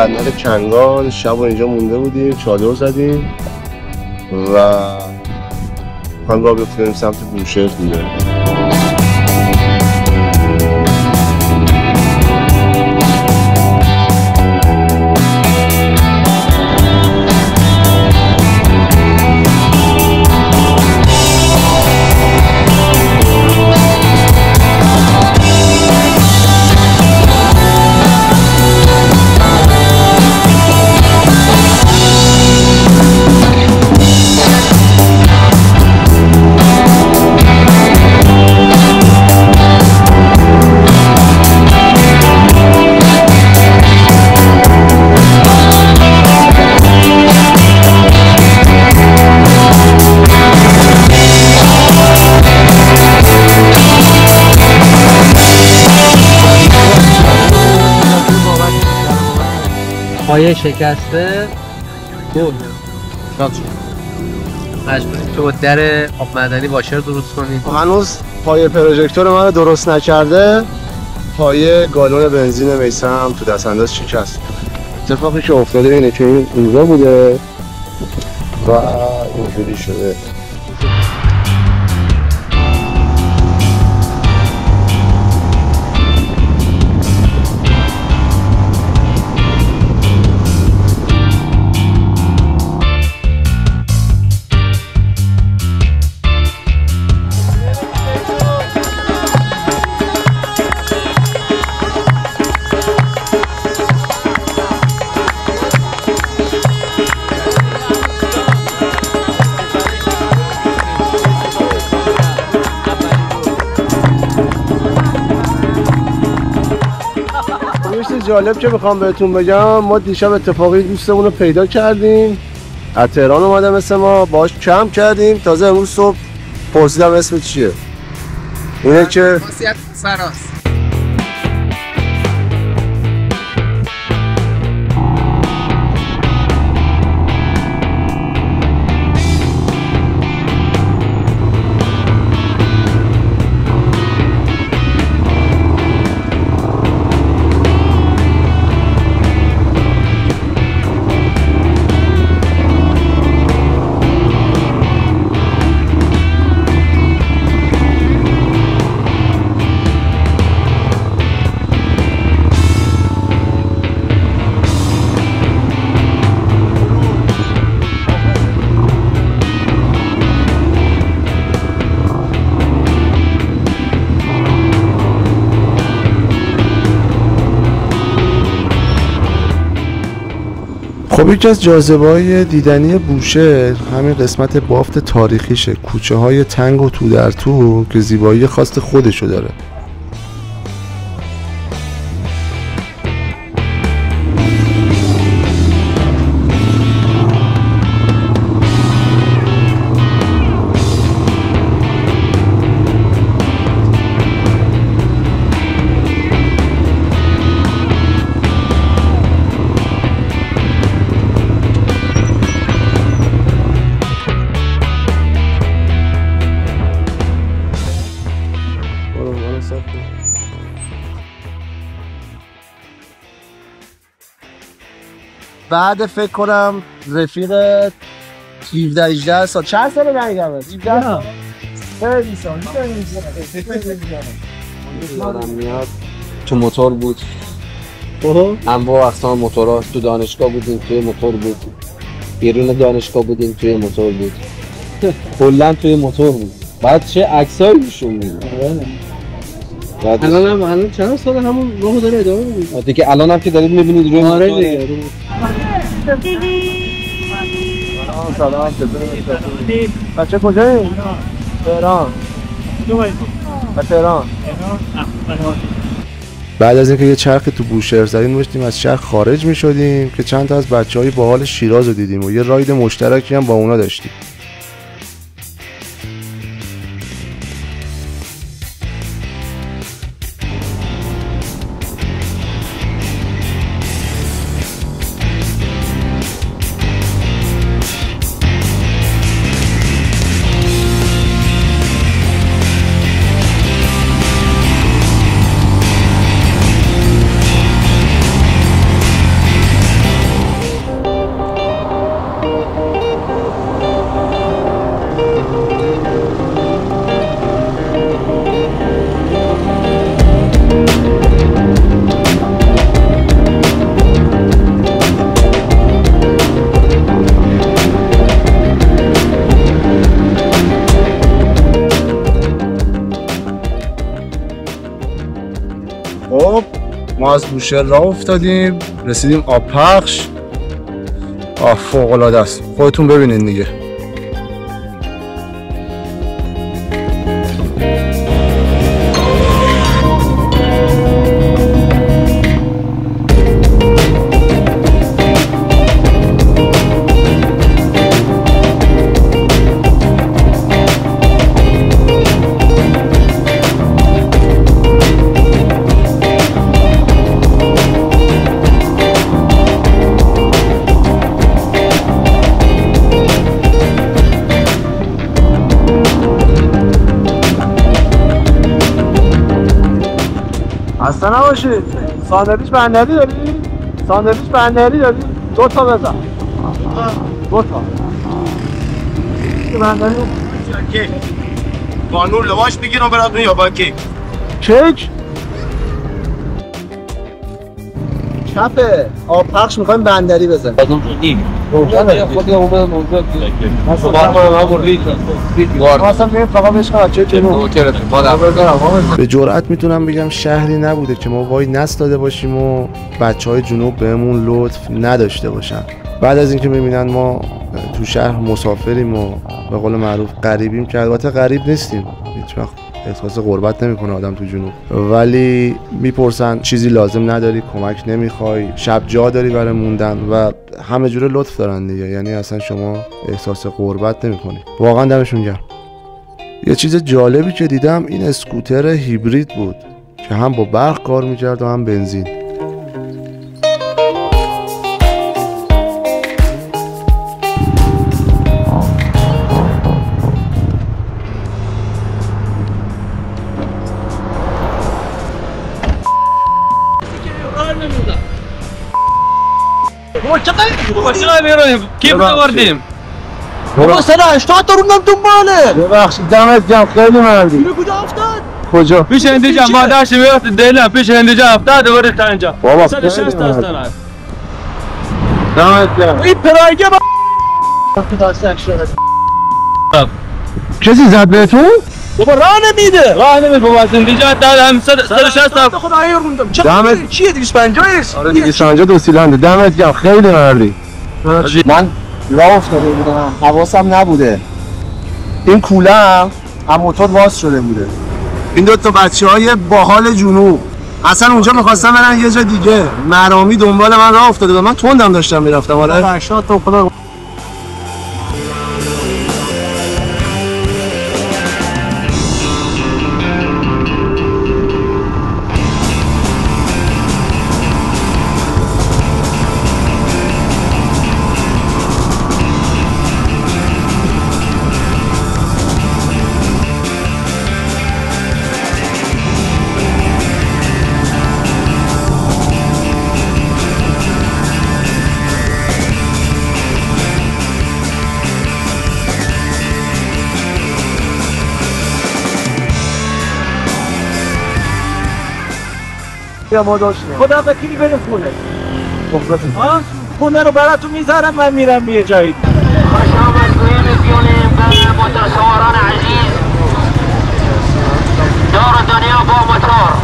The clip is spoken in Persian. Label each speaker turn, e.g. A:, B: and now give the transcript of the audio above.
A: بندر کنگان شب اینجا مونده بودیم، چادر زدیم و هم را بیفتیم سمت بوشهر دیگه.
B: پایه شکسته گل مجبوریم که با در آب معدنی واشر درست کنیم.
A: هنوز پایه پروژکتور من رو درست نکرده، پایه گالون بنزین میثم تو دست انداز شکست. اتفاقی که افتاده اینه که این اینجا بوده و اینجوری شده. جالب که میخوام بهتون بگم، ما دیشب اتفاقی دوستمون رو پیدا کردیم، از تهران اومده مثل ما، باهاش کم کردیم. تازه امروز صبح پرسیدم اسم چیه، اینه که
B: خاصیت سراست.
A: خب یکی از جاذبه‌های دیدنی بوشهر همین قسمت بافت تاریخیشه، کوچه های تنگ و تو در تو که زیبایی خاص خودشو داره. بعد فکر کنم رفیق 17-18 سال، چند ساله نمیگم 17 سال خیلی سال
C: میاد تو موتور بود، انواع اقسام موتورها، تو دانشگاه بودیم توی موتور بود، بیرون دانشگاه بودیم توی موتور بود، کلا توی موتور بود. بعد چه عکسایی نشون میداد.
B: الان چند سال همون راهو داره ادامه میده
C: دیگه. الان هم که دارید میبینید روی
B: آره دیگه.
A: سلام بچه کجایی؟ تهران. تهران. بعد از اینکه یه چرخ تو بوشهر زدیم داشتیم از شهر خارج میشدیم که چند تا از بچه‌های باحال شیراز رو دیدیم و یه راید مشترکی هم با اونا داشتیم. از بوشهر راه افتادیم رسیدیم آب پخش. فوق العاده است، خودتون ببینید دیگه. اصلا نباشید. ساندویچ بندری داری؟ ساندویچ بندری داری؟ 2 تا بزن. 2 تا. بندری
D: کیک. قانون لواش بگیرم براتون یا با کیک؟
A: کیک؟ چپه. آب پخش میخوایم بندری بزنیم. به جرئت میتونم بگم شهری نبوده که ما وای نستاده باشیم و بچهای جنوب بهمون لطف نداشته باشن. بعد از اینکه میبینن ما تو شهر مسافریم و به قول معروف غریبیم، که البته غریب نیستیم، هیچ وقت احساس غربت نمیکنه آدم تو جنوب، ولی میپرسن چیزی لازم نداری، کمک نمیخوای، شب جا داری برای موندن و همه جوره لطف دارن دیگه. یعنی اصلا شما احساس غربت نمیکنی. واقعا دمشون گرم. یه چیز جالبی که دیدم این اسکوتر هیبرید بود که هم با برق کار میکرد و هم بنزین.
B: کیف آوردیم.
A: بابا 180 تا روندم دنباله. ببخشید دمت گرم، خیلی مردی. اینو کجا افتاد؟ کجا؟
B: پیش هندیجا ما داشتیم میرفت دلم پیش هندیجا افتاد دوباره تا اینجا.
A: بابا
B: 160 تا است.
A: دمت گرم.
B: این پرایگه
A: کسی زد بهتون؟
B: بابا راه نمیده بابا هندیجا داد هم 160 تا
D: خدایی روندم.
A: دمت
D: چیه 250 است؟
A: آره 250 دو سیلنده. دمت گرم، خیلی مردی. من راه افتاده بودم، حواسم نبوده. این کوله هم موتور واس شده بوده. این 2 تا بچه‌های باحال جنوب اصلا اونجا می‌خواستن برن یه جا دیگه، مرامی دنبال من راه افتاده بود. من تندم داشتم میرفتم. آره 80 تا خدا. ما داشتیم.
D: خدا وکیلی بریم خونه. خونه رو براتون میذارم، من میرم یه جایی.
E: خوش آمدگویی میکنیم به موتورسواران عزیز. دور دنیا با موتور.